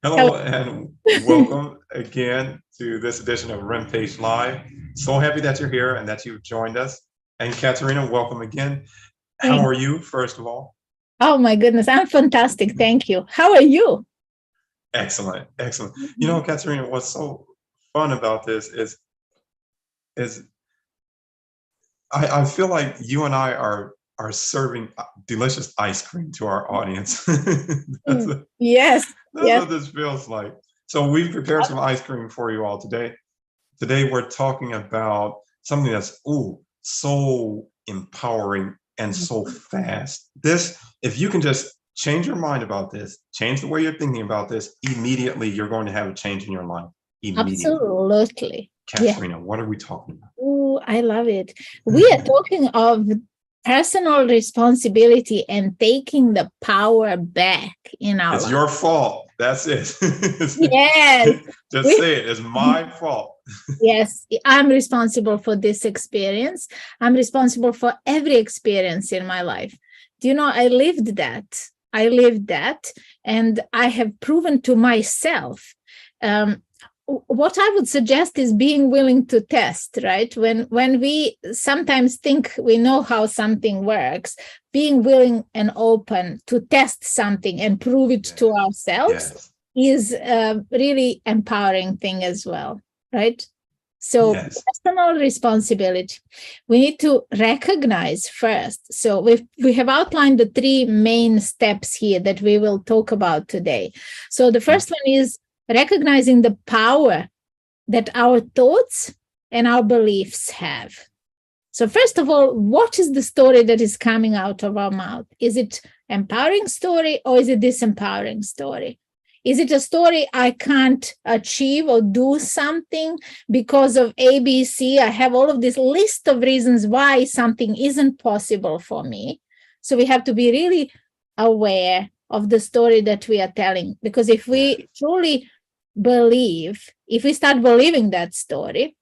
Hello and welcome again to this edition of RIMPAGE Live. So happy that you're here and that you've joined us. And Katerina, welcome again. How Thanks. are you, first of all? Oh my goodness, I'm fantastic. Thank you. How are you? Excellent, excellent. You know, Katerina, what's so fun about this is I feel like you and I are serving delicious ice cream to our audience. Yes, That's yes. what this feels like. So we've prepared some ice cream for you all today. Today we're talking about something that's so empowering and so fast. This, if you can just change your mind about this, change the way you're thinking about this, immediately you're going to have a change in your life. Immediately. Absolutely. Katerina, what are we talking about? Oh, I love it. We are talking of personal responsibility and taking the power back in our It's life. your fault. That's it. Yes. Just say it. It's my fault. Yes, I'm responsible for this experience. I'm responsible for every experience in my life. Do you know, I lived that. And I have proven to myself. What I would suggest is being willing to test, right? When we sometimes think we know how something works, being willing and open to test something and prove it to ourselves is a really empowering thing as well, right? So personal responsibility, we need to recognize first. So we have outlined the three main steps here that we will talk about today. So the first one is recognizing the power that our thoughts and our beliefs have. So first of all, what is the story that is coming out of our mouth? Is it empowering story or is it disempowering story? Is it a story I can't achieve or do something because of ABC? I have all of this list of reasons why something isn't possible for me. So we have to be really aware of the story that we are telling. Because if we truly believe, if we start believing that story,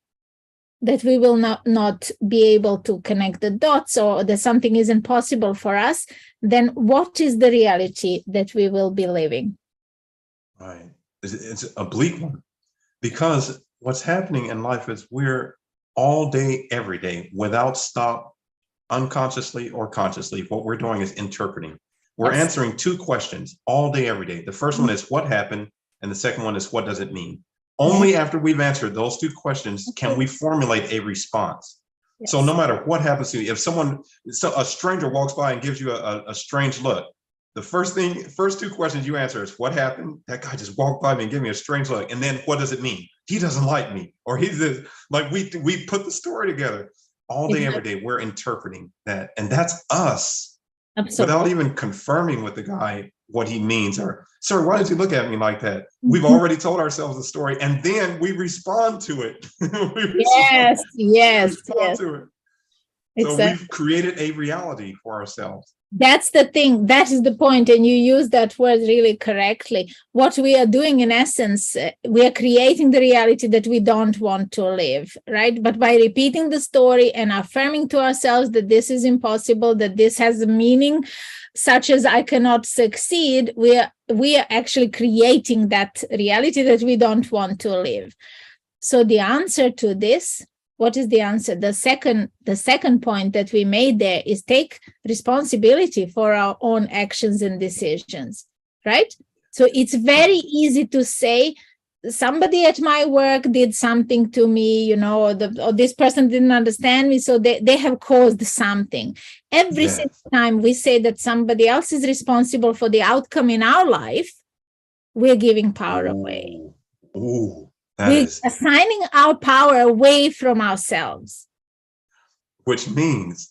that we will not be able to connect the dots or that something isn't possible for us, then what is the reality that we will be living? Right. It's a bleak one because what's happening in life is we're all day, every day, without stop, unconsciously or consciously, what we're doing is interpreting. We're answering two questions all day, every day. The first one is what happened? And the second one is what does it mean? Only after we've answered those two questions can we formulate a response. So no matter what happens to you, if a stranger walks by and gives you a strange look, the first two questions you answer is what happened? That guy just walked by me and gave me a strange look. And then what does it mean? He doesn't like me, or he's like we put the story together all day, every day. We're interpreting that, and that's us. Absolutely. Without even confirming with the guy what he means, or sir, why did you look at me like that? We've already told ourselves the story, and then we respond to it. Yes. To it. So we've created a reality for ourselves. That's the thing. That is the point. And you use that word really correctly. What we are doing, in essence, we are creating the reality that we don't want to live, right? But by repeating the story and affirming to ourselves that this is impossible, that this has a meaning, such as I cannot succeed, we are actually creating that reality that we don't want to live. So the answer to this, what is the answer? The second point that we made there is take responsibility for our own actions and decisions, right? So it's very easy to say, somebody at my work did something to me, or this person didn't understand me, so they have caused something. Every single time we say that somebody else is responsible for the outcome in our life, we're giving power away. We're assigning our power away from ourselves. Which means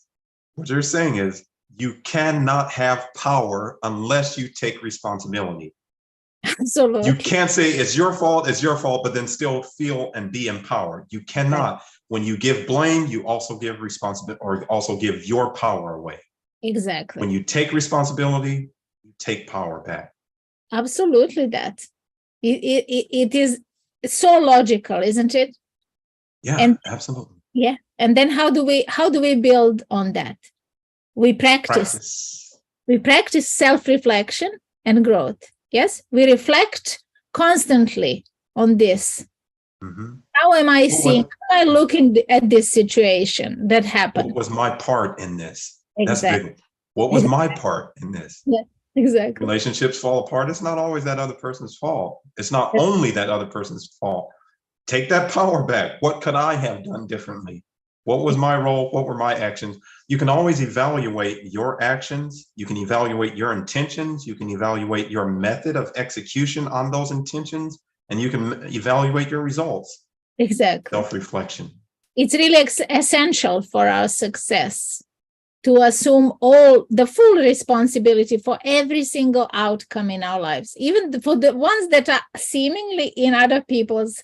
what you're saying is you cannot have power unless you take responsibility. Absolutely. You can't say it's your fault, but then still feel and be empowered. You cannot. When you give blame, you also give responsibility, or also give your power away. Exactly. When you take responsibility, you take power back. Absolutely that. It is so logical, isn't it? Yeah, absolutely. Yeah. And then how do we build on that? We practice. We practice self-reflection and growth. Yes, we reflect constantly on this. How am I seeing, how am I looking at this situation that happened? What was my part in this? Exactly. That's big. What was my part in this? Yeah, exactly. Relationships fall apart. It's not always that other person's fault. It's not only that other person's fault. Take that power back. What could I have done differently? What was my role? What were my actions? You can always evaluate your actions. You can evaluate your intentions. You can evaluate your method of execution on those intentions, and you can evaluate your results. Exactly. Self-reflection. It's really essential for our success to assume all the full responsibility for every single outcome in our lives, even for the ones that are seemingly in other people's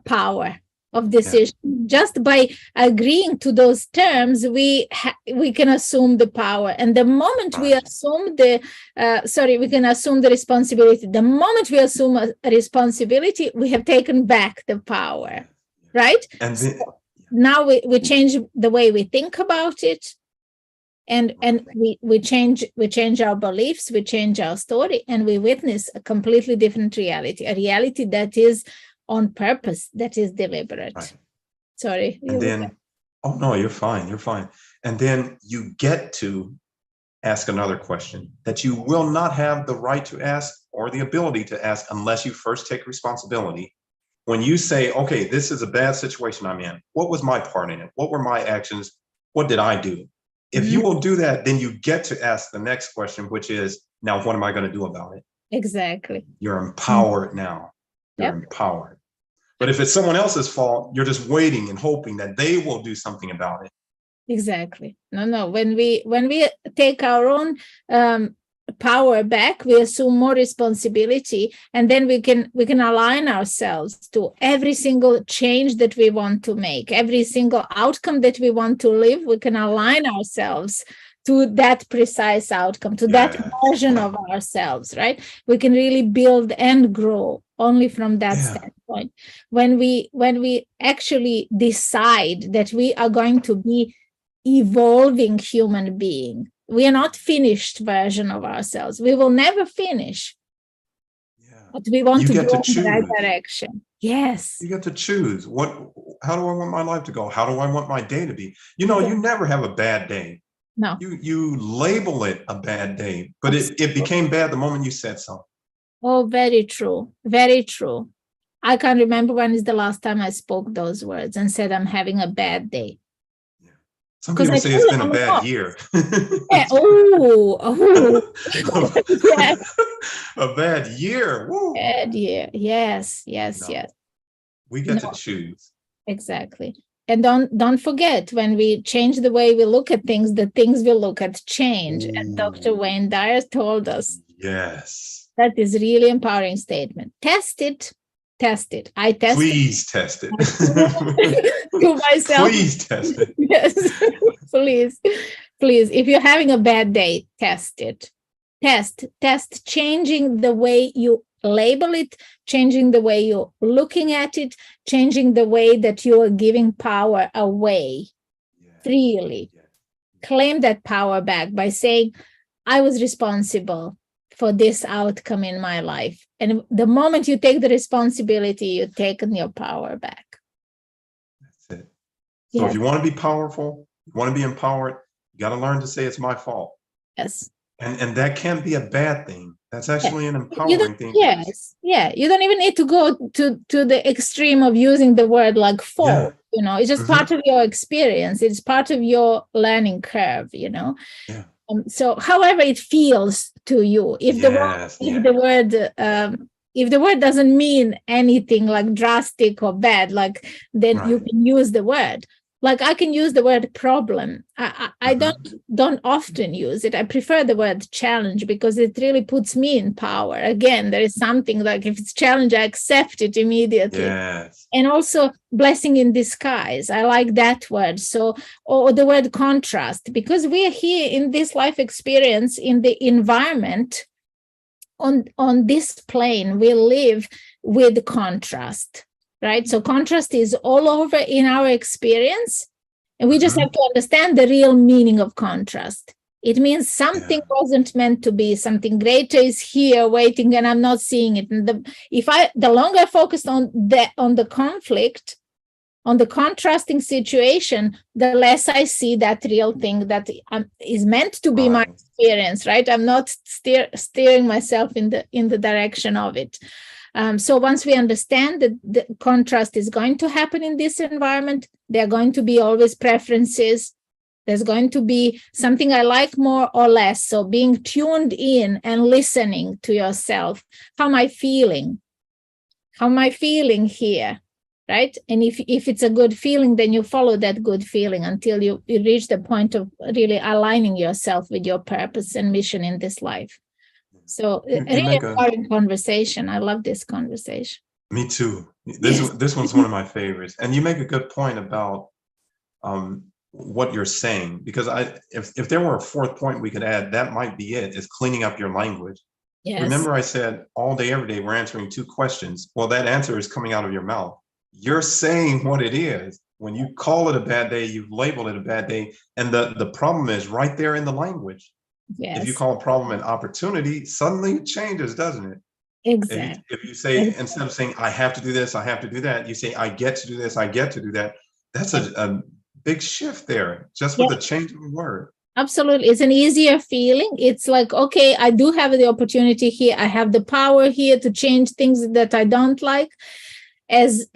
power of decision. Yeah. Just by agreeing to those terms, we can assume the power. And the moment we assume we can assume the responsibility. The moment we assume a responsibility, we have taken back the power, right? And then, now we change the way we think about it. And we change our beliefs, we change our story, and we witness a completely different reality, a reality that is on purpose, that is deliberate. Right. Sorry. And then, oh no, you're fine, you're fine. And then you get to ask another question that you will not have the right to ask or the ability to ask unless you first take responsibility. When you say, okay, this is a bad situation I'm in, what was my part in it? What were my actions? What did I do? If you will do that, then you get to ask the next question, which is, now what am I going to do about it? Exactly. You're empowered now. You're empowered. But if it's someone else's fault, you're just waiting and hoping that they will do something about it. Exactly. No. When we take our own power back, we assume more responsibility, and then we can align ourselves to every single change that we want to make, every single outcome that we want to live. We can align ourselves to that precise outcome, to that version of ourselves, right? We can really build and grow only from that standpoint. When we actually decide that we are going to be evolving human being, we are not finished version of ourselves. We will never finish. But we want to go in the right direction. Yes. You get to choose. How do I want my life to go? How do I want my day to be? You know, you never have a bad day. No. You label it a bad day, but it became bad the moment you said so. Oh, very true. Very true. I can't remember when is the last time I spoke those words and said I'm having a bad day. Some people say it's been a bad year. Yeah. Oh. Yes. A bad year. Woo. Bad year. Yes. We get to choose. Exactly. And don't forget, when we change the way we look at things, the things we look at change. And Dr. Wayne Dyer told us. Yes. That is really empowering statement. Test it. I test Please test it. To myself. Please test it. Yes. Please. If you're having a bad day, test it. Test changing the way you label it, changing the way you're looking at it, changing the way that you are giving power away freely. Claim that power back by saying, I was responsible for this outcome in my life. And the moment you take the responsibility, you've taken your power back. That's it. So if you want to be powerful, you want to be empowered, you got to learn to say it's my fault. Yes. And that can't be a bad thing. That's actually an empowering thing. Yes. Yeah. You don't even need to go to the extreme of using the word like fault. Yeah. You know, it's just part of your experience. It's part of your learning curve, you know. Yeah. So however it feels to you, if the word doesn't mean anything like drastic or bad, like then you can use the word. Like I can use the word problem. I don't often use it. I prefer the word challenge because it really puts me in power. Again, there is something like if it's challenge, I accept it immediately. Yes. And also blessing in disguise. I like that word. So, or the word contrast, because we are here in this life experience in the environment on this plane, we live with contrast. Right? So contrast is all over in our experience. And we just have to understand the real meaning of contrast. It means something wasn't meant to be. Something greater is here waiting, and I'm not seeing it. And the longer I focused on the conflict, on the contrasting situation, the less I see that real thing that is meant to be my experience, right? I'm not steering myself in the direction of it. So once we understand that the contrast is going to happen in this environment, there are going to be always preferences. There's going to be something I like more or less. So being tuned in and listening to yourself. How am I feeling? How am I feeling here? Right? And if it's a good feeling, then you follow that good feeling until you reach the point of really aligning yourself with your purpose and mission in this life. So really important conversation. I love this conversation. Me too. This one's one of my favorites. And you make a good point about what you're saying, because if there were a fourth point we could add, that might be it, is cleaning up your language. Yes. Remember I said all day, every day, we're answering 2 questions. Well, that answer is coming out of your mouth. You're saying what it is. When you call it a bad day, you've labeled it a bad day. And the problem is right there in the language. Yes. If you call a problem an opportunity, suddenly it changes, doesn't it? Exactly. If you say, instead of saying, I have to do this, I have to do that, you say, I get to do this, I get to do that. That's a big shift there, just with the change of the word. Absolutely. It's an easier feeling. It's like, okay, I do have the opportunity here. I have the power here to change things that I don't like. As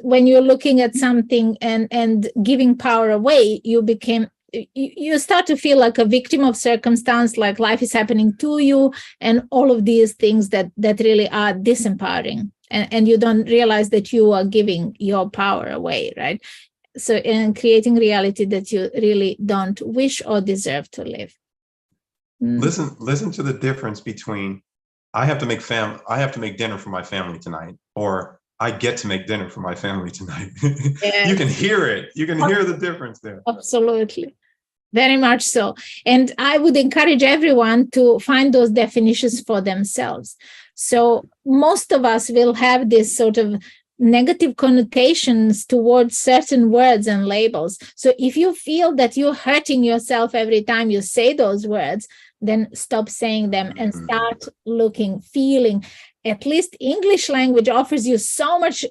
when you're looking at something and giving power away, you start to feel like a victim of circumstance, like life is happening to you, and all of these things that really are disempowering. And you don't realize that you are giving your power away, right? So in creating reality that you really don't wish or deserve to live. Listen to the difference between I have to make dinner for my family tonight, or I get to make dinner for my family tonight. Yes. You can hear it. You can hear the difference there. Absolutely. Very much so. And I would encourage everyone to find those definitions for themselves. So most of us will have this sort of negative connotations towards certain words and labels. So if you feel that you're hurting yourself every time you say those words, then stop saying them and start looking, feeling. At least English language offers you so much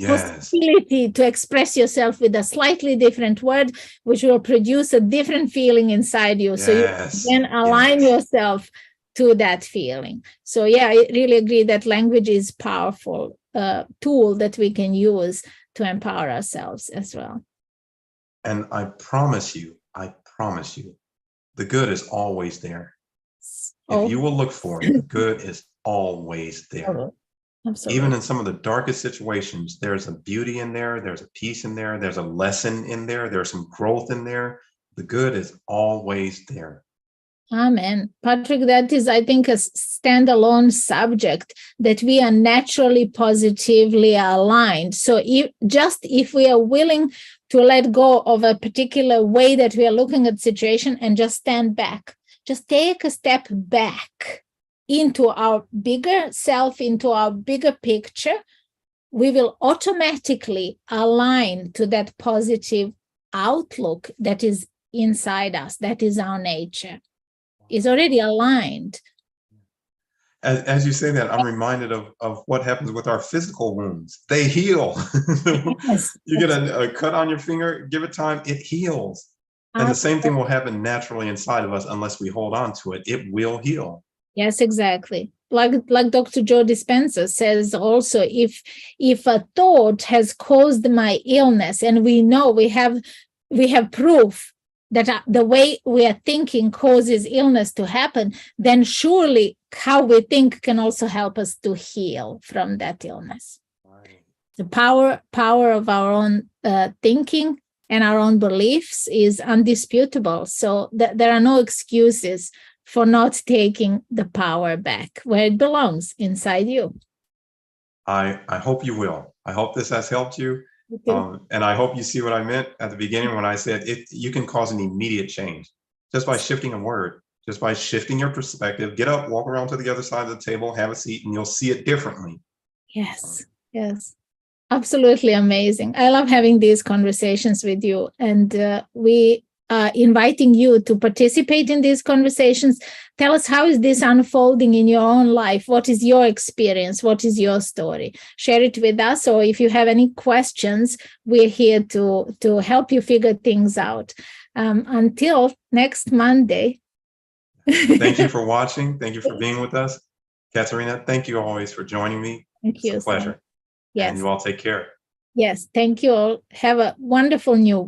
possibility to express yourself with a slightly different word, which will produce a different feeling inside you. So you can align yourself to that feeling. So yeah, I really agree that language is powerful tool that we can use to empower ourselves as well. And I promise you, the good is always there. If you will look for it, the good is always there. Absolutely. Even in some of the darkest situations, there's a beauty in there, there's a peace in there, there's a lesson in there, there's some growth in there. The good is always there. Amen. Patrick, that is, I think, a standalone subject that we are naturally positively aligned. So if we are willing to let go of a particular way that we are looking at situation and just stand back, just take a step back into our bigger self, into our bigger picture, we will automatically align to that positive outlook that is inside us, that is our nature. Is already aligned. As you say that, I'm reminded of what happens with our physical wounds. They heal. Yes. You get a cut on your finger, give it time, it heals. And the same thing will happen naturally inside of us unless we hold on to it. It will heal. Yes, exactly. Like Dr. Joe Dispenza says also, if a thought has caused my illness, and we know we have proof that the way we are thinking causes illness to happen, then surely how we think can also help us to heal from that illness. Right. The power of our own thinking and our own beliefs is undisputable. So there are no excuses for not taking the power back where it belongs, inside you. I hope you will. I hope this has helped you. And I hope you see what I meant at the beginning when I said you can cause an immediate change just by shifting a word, just by shifting your perspective. Get up, walk around to the other side of the table, have a seat, and you'll see it differently. Yes, yes. Absolutely amazing. I love having these conversations with you. And we inviting you to participate in these conversations. Tell us, how is this unfolding in your own life? What is your experience? What is your story? Share it with us. Or if you have any questions, we're here to help you figure things out. Until next Monday. Thank you for watching. Thank you for being with us. Katerina, thank you always for joining me. Thank you. It's a pleasure. Yes. And you all take care. Yes. Thank you all. Have a wonderful new week.